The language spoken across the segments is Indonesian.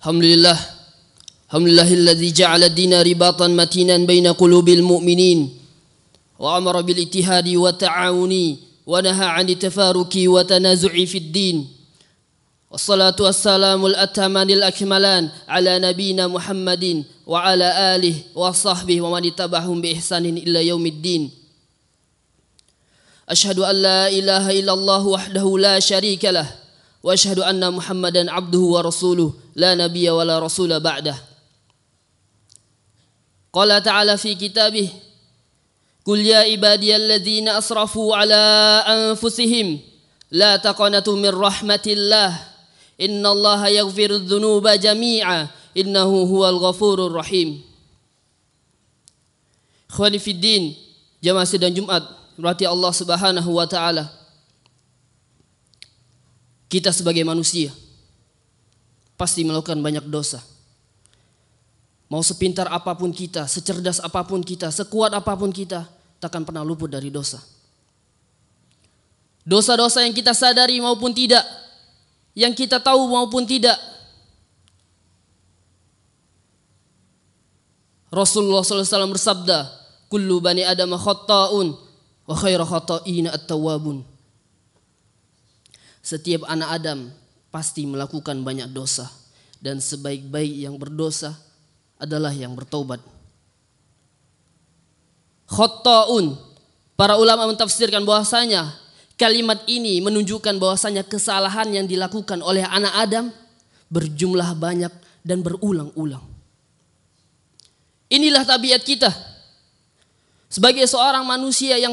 Alhamdulillah. Alhamdulillahilladzi ja'ala ad-dina ribatan matinan baina qulubil mu'minin wa amara bil ittihadi wa ta'awuni wa naha 'anil tafaruqi wa tanazu'i fid din. Wassalatu wassalamul atamanil akmalan ala nabiyyina Muhammadin wa ala alihi wa sahbihi wa man ittaba'ahum bi ihsanin ila yaumiddin. Asyhadu an la ilaha illallah wahdahu la syarika lah wa asyhadu anna Muhammadan abduhu wa rasuluh la nabiyya wa la rasula ba'dah. Qala ta'ala fi kitabih Qul ya ibadiyalladzina asrafu ala anfusihim la taqnatu min rahmatillah innallaha yaghfirudz dzunuba jami'a innahu huwal ghafurur rahim. Ikhwani fid din, jamaah sidang Jumat berarti Allah Subhanahu wa taala. Kita sebagai manusia pasti melakukan banyak dosa. Mau sepintar apapun kita, secerdas apapun kita, sekuat apapun kita, takkan pernah luput dari dosa. Dosa-dosa yang kita sadari maupun tidak, yang kita tahu maupun tidak. Rasulullah SAW bersabda, "Kullu bani Adam khata'un wa khairu khata'ina at-tawwabun." Setiap anak Adam pasti melakukan banyak dosa, dan sebaik-baik yang berdosa adalah yang bertaubat. Khata'un, para ulama mentafsirkan bahwasanya kalimat ini menunjukkan bahwasanya kesalahan yang dilakukan oleh anak Adam berjumlah banyak dan berulang-ulang. Inilah tabiat kita sebagai seorang manusia yang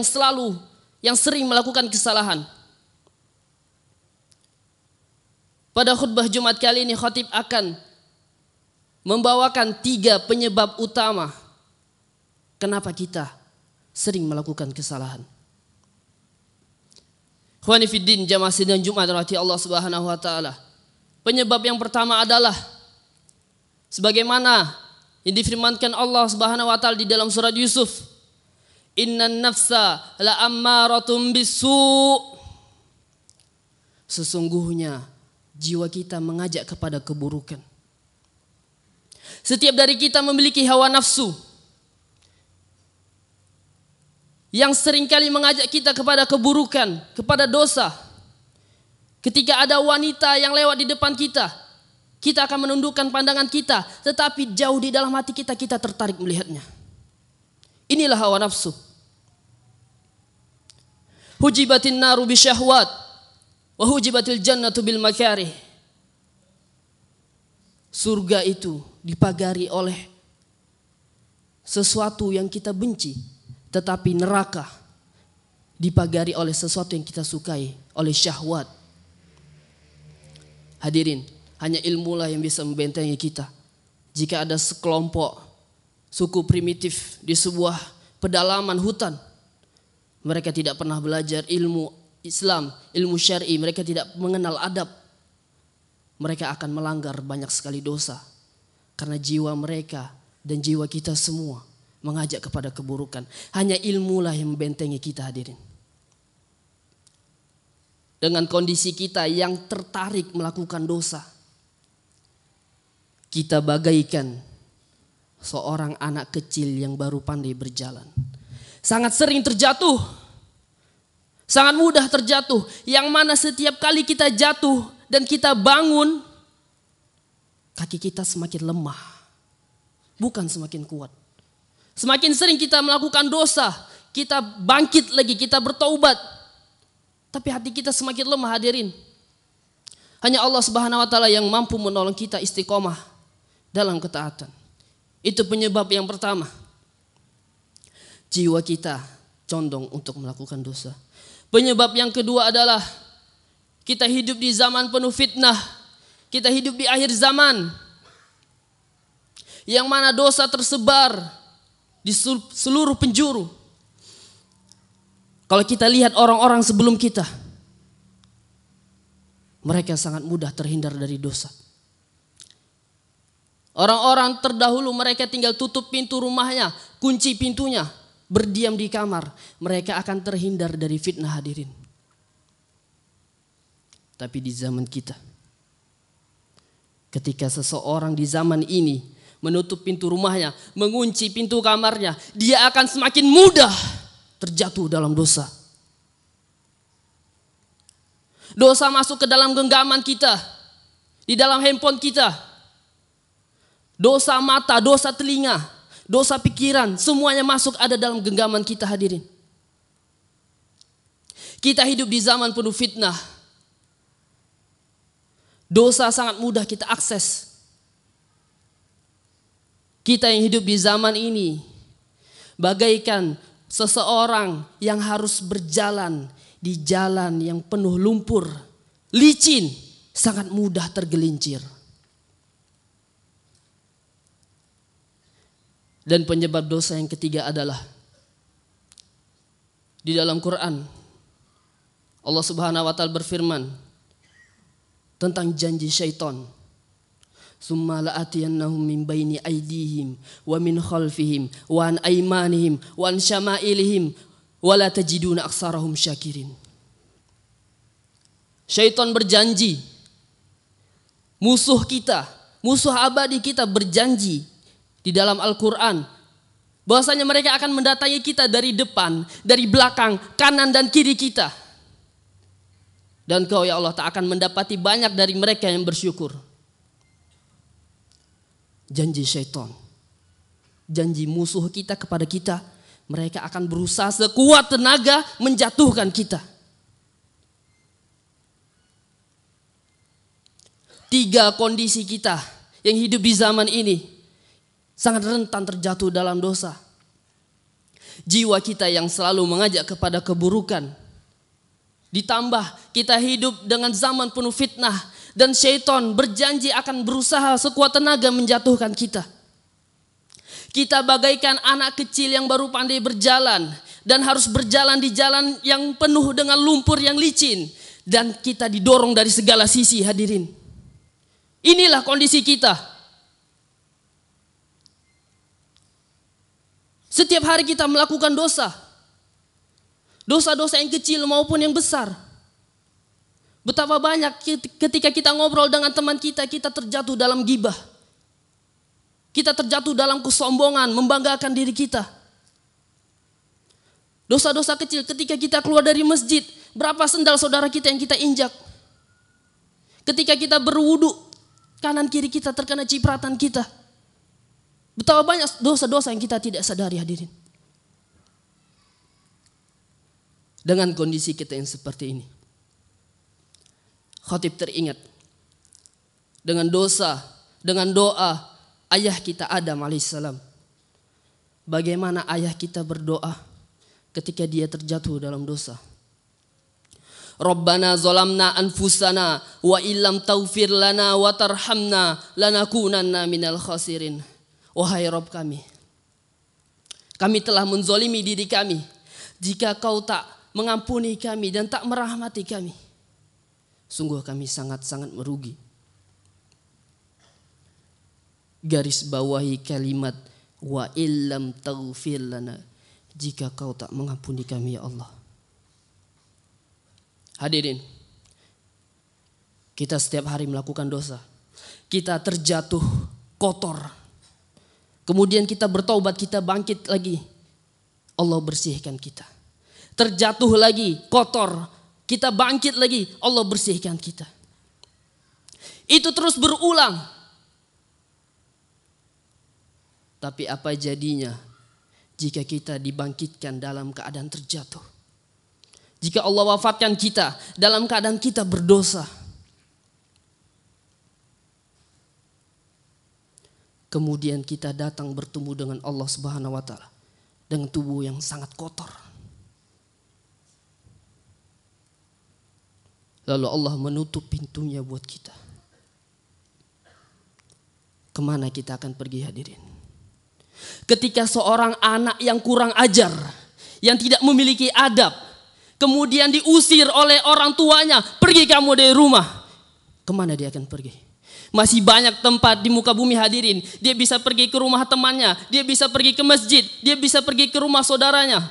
sering melakukan kesalahan. Pada khutbah Jumat kali ini khatib akan membawakan 3 penyebab utama kenapa kita sering melakukan kesalahan. Ikhwani fiddin, jamaah sidang Jumat rahmati Allah Subhanahu wa taala. Penyebab yang pertama adalah sebagaimana yang difirmankan Allah Subhanahu wa taala di dalam surat Yusuf, "Innan nafsa la ammaratum bisu." Sesungguhnya jiwa kita mengajak kepada keburukan. Setiap dari kita memiliki hawa nafsu yang seringkali mengajak kita kepada keburukan, kepada dosa. Ketika ada wanita yang lewat di depan kita, kita akan menundukkan pandangan kita, tetapi jauh di dalam hati kita, kita tertarik melihatnya. Inilah hawa nafsu. Hujibatin naru bisyahwat wa hujibatil jannatu bil makarih. Surga itu dipagari oleh sesuatu yang kita benci, tetapi neraka dipagari oleh sesuatu yang kita sukai, oleh syahwat. Hadirin, hanya ilmulah yang bisa membentengi kita. Jika ada sekelompok suku primitif di sebuah pedalaman hutan, mereka tidak pernah belajar ilmu Islam, ilmu syar'i, mereka tidak mengenal adab, mereka akan melanggar banyak sekali dosa. Karena jiwa mereka dan jiwa kita semua mengajak kepada keburukan. Hanya ilmulah yang membentengi kita, hadirin. Dengan kondisi kita yang tertarik melakukan dosa, kita bagaikan seorang anak kecil yang baru pandai berjalan. Sangat sering terjatuh, sangat mudah terjatuh, yang mana setiap kali kita jatuh dan kita bangun, kaki kita semakin lemah, bukan semakin kuat. Semakin sering kita melakukan dosa, kita bangkit lagi, kita bertaubat, tapi hati kita semakin lemah, hadirin. Hanya Allah Subhanahu wa taala yang mampu menolong kita istiqomah dalam ketaatan. Itu penyebab yang pertama. Jiwa kita condong untuk melakukan dosa. Penyebab yang kedua adalah kita hidup di zaman penuh fitnah. Kita hidup di akhir zaman, yang mana dosa tersebar di seluruh penjuru. Kalau kita lihat orang-orang sebelum kita, mereka sangat mudah terhindar dari dosa. Orang-orang terdahulu mereka tinggal tutup pintu rumahnya, kunci pintunya, berdiam di kamar. Mereka akan terhindar dari fitnah, hadirin. Tapi di zaman kita, Ketika seseorang di zaman ini menutup pintu rumahnya, mengunci pintu kamarnya, dia akan semakin mudah terjatuh dalam dosa. Dosa masuk ke dalam genggaman kita, di dalam handphone kita. Dosa mata, dosa telinga, dosa pikiran, semuanya masuk ada dalam genggaman kita, hadirin. Kita hidup di zaman penuh fitnah. Dosa sangat mudah kita akses. Kita yang hidup di zaman ini bagaikan seseorang yang harus berjalan di jalan yang penuh lumpur, licin, sangat mudah tergelincir. Dan penyebab dosa yang ketiga adalah di dalam Quran Allah Subhanahu wa taala berfirman tentang janji syaitan. Summa la'atiyannahum min baini aydihim wa min khalfihim wa an aymanihim wa an syama'ilihim wa la tajiduna aktsarahum syakirin. Syaitan berjanji, musuh kita, musuh abadi kita berjanji di dalam Al-Quran bahwasanya mereka akan mendatangi kita dari depan, dari belakang, kanan dan kiri kita. Dan kau ya Allah tak akan mendapati banyak dari mereka yang bersyukur. Janji syaitan, janji musuh kita kepada kita, mereka akan berusaha sekuat tenaga menjatuhkan kita. 3 kondisi kita yang hidup di zaman ini sangat rentan terjatuh dalam dosa. Jiwa kita yang selalu mengajak kepada keburukan, ditambah kita hidup dengan zaman penuh fitnah dan syaitan berjanji akan berusaha sekuat tenaga menjatuhkan kita. Kita bagaikan anak kecil yang baru pandai berjalan dan harus berjalan di jalan yang penuh dengan lumpur yang licin dan kita didorong dari segala sisi, hadirin. Inilah kondisi kita. Setiap hari kita melakukan dosa. Dosa-dosa yang kecil maupun yang besar. Betapa banyak ketika kita ngobrol dengan teman kita, kita terjatuh dalam gibah. Kita terjatuh dalam kesombongan, membanggakan diri kita. Dosa-dosa kecil ketika kita keluar dari masjid, berapa sendal saudara kita yang kita injak. Ketika kita berwudu, kanan kiri kita terkena cipratan kita. Betapa banyak dosa-dosa yang kita tidak sadari, hadirin. Dengan kondisi kita yang seperti ini, khatib teringat dengan dosa, dengan doa ayah kita Adam alaihissalam. Bagaimana ayah kita berdoa ketika dia terjatuh dalam dosa. Rabbana zalamna anfusana wa illam taghfir lana wa tarhamna lanakunanna minal khasirin. Wahai Rabb kami telah menzolimi diri kami. Jika kau tak mengampuni kami dan tak merahmati kami, sungguh kami sangat-sangat merugi. Garis bawahi kalimat wa illam taghfir lana, jika kau tak mengampuni kami ya Allah. Hadirin, kita setiap hari melakukan dosa. Kita terjatuh kotor. Kemudian kita bertaubat, kita bangkit lagi. Allah bersihkan kita. Terjatuh lagi, kotor. Kita bangkit lagi, Allah bersihkan kita. Itu terus berulang. Tapi apa jadinya jika kita dibangkitkan dalam keadaan terjatuh? Jika Allah wafatkan kita dalam keadaan kita berdosa. Kemudian kita datang bertemu dengan Allah Subhanahu wa taala dengan tubuh yang sangat kotor. Lalu Allah menutup pintunya buat kita. Kemana kita akan pergi, hadirin? Ketika seorang anak yang kurang ajar, yang tidak memiliki adab, kemudian diusir oleh orang tuanya, pergi kamu dari rumah. Kemana dia akan pergi? Masih banyak tempat di muka bumi, hadirin. Dia bisa pergi ke rumah temannya, dia bisa pergi ke masjid, dia bisa pergi ke rumah saudaranya.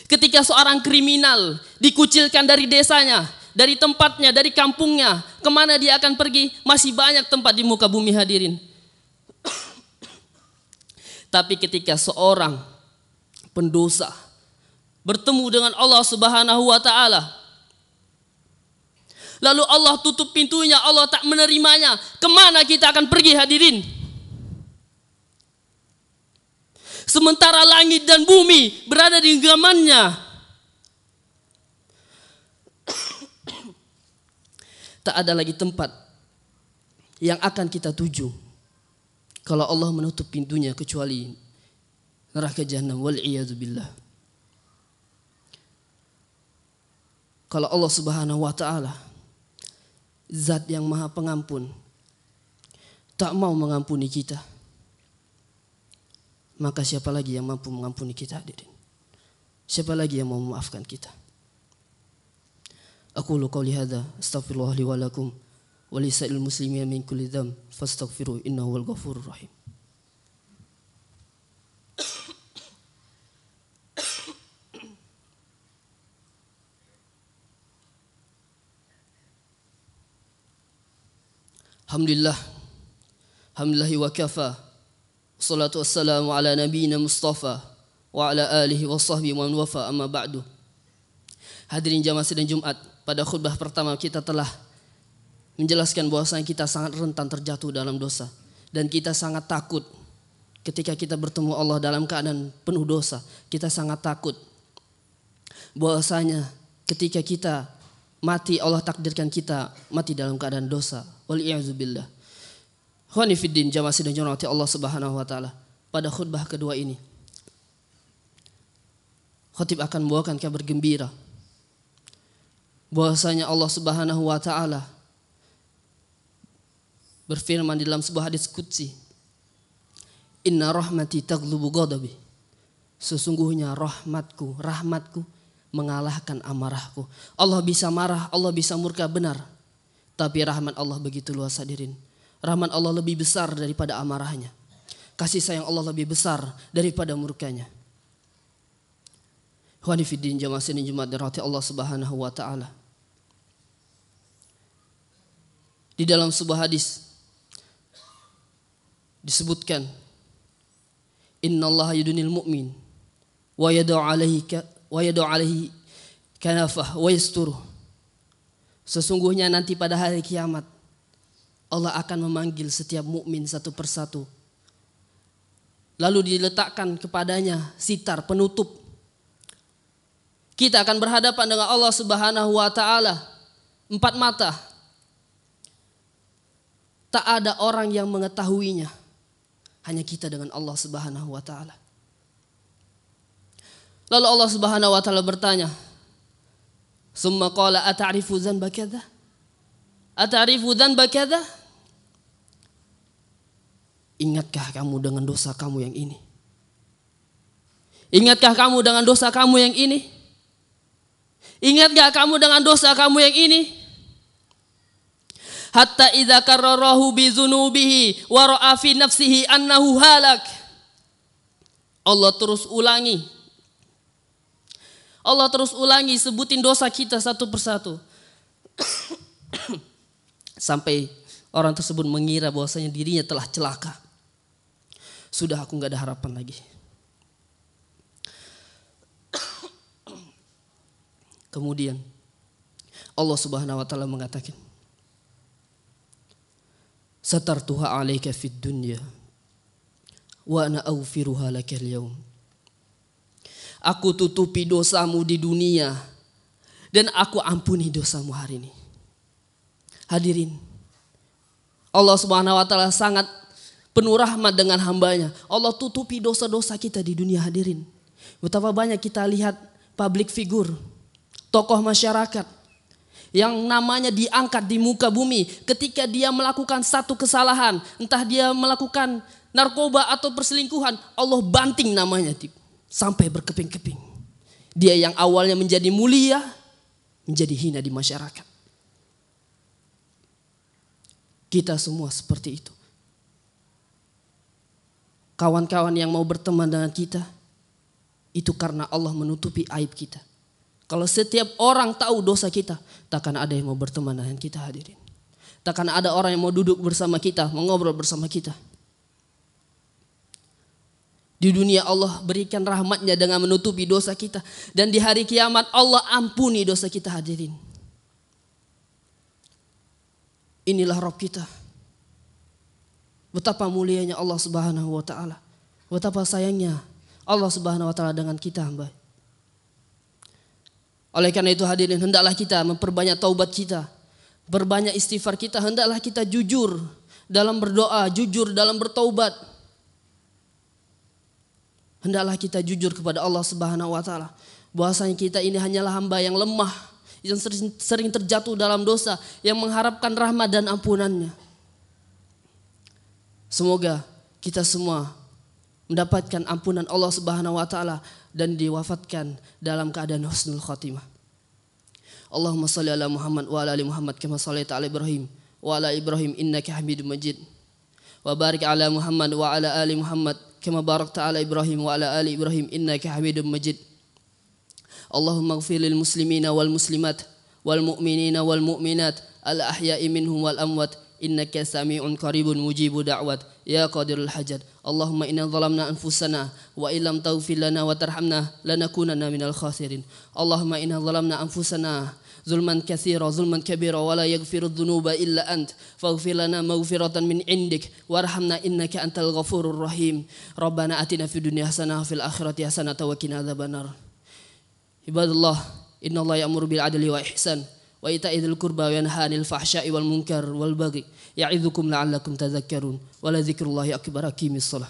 Ketika seorang kriminal dikucilkan dari desanya, dari tempatnya, dari kampungnya. Kemana dia akan pergi? Masih banyak tempat di muka bumi hadirin. Tapi ketika seorang pendosa bertemu dengan Allah Subhanahu wa taala, lalu Allah tutup pintunya, Allah tak menerimanya, kemana kita akan pergi hadirin? Sementara langit dan bumi berada di genggamannya. Tak ada lagi tempat yang akan kita tuju kalau Allah menutup pintunya kecuali neraka jahanam, wal iyadu billah. Kalau Allah Subhanahu wa taala Zat yang Maha Pengampun tak mau mengampuni kita, maka siapa lagi yang mampu mengampuni kita hadirin? Siapa lagi yang mau memaafkan kita? Aqulu qouli hadza astaghfirullah li wa lakum wa lisa'il muslimin min kulli dzamb fastaghfiru innahu wal ghafurur rahim. Alhamdulillah, alhamdulillahi wa kafa, wassalatu wassalamu ala nabiyyina Mustafa wa ala alihi wa sahbihi wa man wafa, amma ba'du. Hadirin jamaah sidang Jumat, pada khutbah pertama kita telah menjelaskan bahwasanya kita sangat rentan terjatuh dalam dosa dan kita sangat takut ketika kita bertemu Allah dalam keadaan penuh dosa. Kita sangat takut bahwasanya ketika kita mati, Allah takdirkan kita mati dalam keadaan dosa. Wal'iyadzubillah. Khawani fiddin, jamaah sidang dirahmati Allah Subhanahu wa taala. Pada khutbah kedua ini, khatib akan membawakan kabar gembira bahwasanya Allah Subhanahu wa taala berfirman di dalam sebuah hadis qudsi, "Inna rahmati taghlubu ghadabi." Sesungguhnya rahmatku mengalahkan amarahku. Allah bisa marah, Allah bisa murka, benar. Tapi rahmat Allah begitu luas hadirin. Rahmat Allah lebih besar daripada amarahnya. Kasih sayang Allah lebih besar daripada murkanya. Ikhwani fiddin, jamaah sidin Jumat dirahmati Allah Subhanahu wa taala. Di dalam sebuah hadis disebutkan, "Innallaha yudunil mu'min wa yad'u alaihi kanafah wa yasturuh." Sesungguhnya nanti pada hari kiamat Allah akan memanggil setiap mukmin satu persatu. Lalu diletakkan kepadanya sitar penutup. Kita akan berhadapan dengan Allah Subhanahu wa taala 4 mata. Tak ada orang yang mengetahuinya, hanya kita dengan Allah Subhanahu wa taala. Lalu Allah Subhanahu wa taala bertanya, "Summa qala ata'rifu dzanba kadza? Ata'rifu dzanba kadza?" Ingatkah kamu dengan dosa kamu yang ini? Ingatkah kamu dengan dosa kamu yang ini? Ingatkah kamu dengan dosa kamu yang ini? Hatta idza karrarahu bi dzunubihi wa ra'a fi nafsihi annahu halak. Allah terus ulangi sebutin dosa kita satu persatu. Sampai orang tersebut mengira bahwasanya dirinya telah celaka. Sudah, aku gak ada harapan lagi. Kemudian Allah Subhanahu wa taala mengatakan, "Satartuha 'alaika fid dunya wa ana aghfiruha laka al-yaum." Aku tutupi dosamu di dunia dan aku ampuni dosamu hari ini. Hadirin, Allah Subhanahu wa taala sangat penuh rahmat dengan hambanya. Allah tutupi dosa-dosa kita di dunia hadirin. Betapa banyak kita lihat public figure, tokoh masyarakat yang namanya diangkat di muka bumi ketika dia melakukan satu kesalahan, entah dia melakukan narkoba atau perselingkuhan, Allah banting namanya sampai berkeping-keping. Dia yang awalnya menjadi mulia menjadi hina di masyarakat. Kita semua seperti itu. Kawan-kawan yang mau berteman dengan kita itu karena Allah menutupi aib kita. Kalau setiap orang tahu dosa kita, takkan ada yang mau berteman dengan kita, hadirin. Takkan ada orang yang mau duduk bersama kita, mengobrol bersama kita. Di dunia Allah berikan rahmatnya dengan menutupi dosa kita. Dan di hari kiamat Allah ampuni dosa kita, hadirin. Inilah Rabb kita. Betapa mulianya Allah Subhanahu wa taala. Betapa sayangnya Allah Subhanahu wa taala dengan kita, hamba. Oleh karena itu hadirin, hendaklah kita memperbanyak taubat kita, berbanyak istighfar kita, hendaklah kita jujur dalam berdoa, jujur dalam bertaubat. Hendaklah kita jujur kepada Allah Subhanahu wa taala bahwasanya kita ini hanyalah hamba yang lemah, yang sering terjatuh dalam dosa, yang mengharapkan rahmat dan ampunannya. Semoga kita semua mendapatkan ampunan Allah Subhanahu wa taala dan diwafatkan dalam keadaan husnul khatimah. Allahumma shalli ala Muhammad wa ala ali Muhammad kama shallaita ala Ibrahim wa ala Ibrahim innaka Hamidum Majid. Wa barik ala Muhammad wa ala ali Muhammad kama barakta ala Ibrahim wa ala ali Ibrahim innaka Hamidum Majid. Allahumma ighfir lil muslimina wal muslimat wal mu'minina wal mu'minat al ahya'i minhum wal amwat innaka sami'un qaribun mujibu da'wat ya qadirul hajat. Allahumma inna zalamna anfusana wa illam taghfir lana wa tarhamna lanakunanna minal khasirin. Allahumma inna zalamna anfusana zulman katsira zulman kabira wa la yaghfiru dhunuba illa ant faghfir lana maghfiratan min indik warhamna innaka antal ghafurur rahim. Rabbana atina fid dunya hasanah wa fil akhirati hasanah wa qina adzabannar. Ibadallah, innallaha ya'muru bil adli wa ihsan wa ita'idil qurba wa yanha 'anil fahsya'i wal munkar wal baghi ya'idzukum la'allakum tadhakkarun wa la dzikrullahi akbar. Aqimis shalah.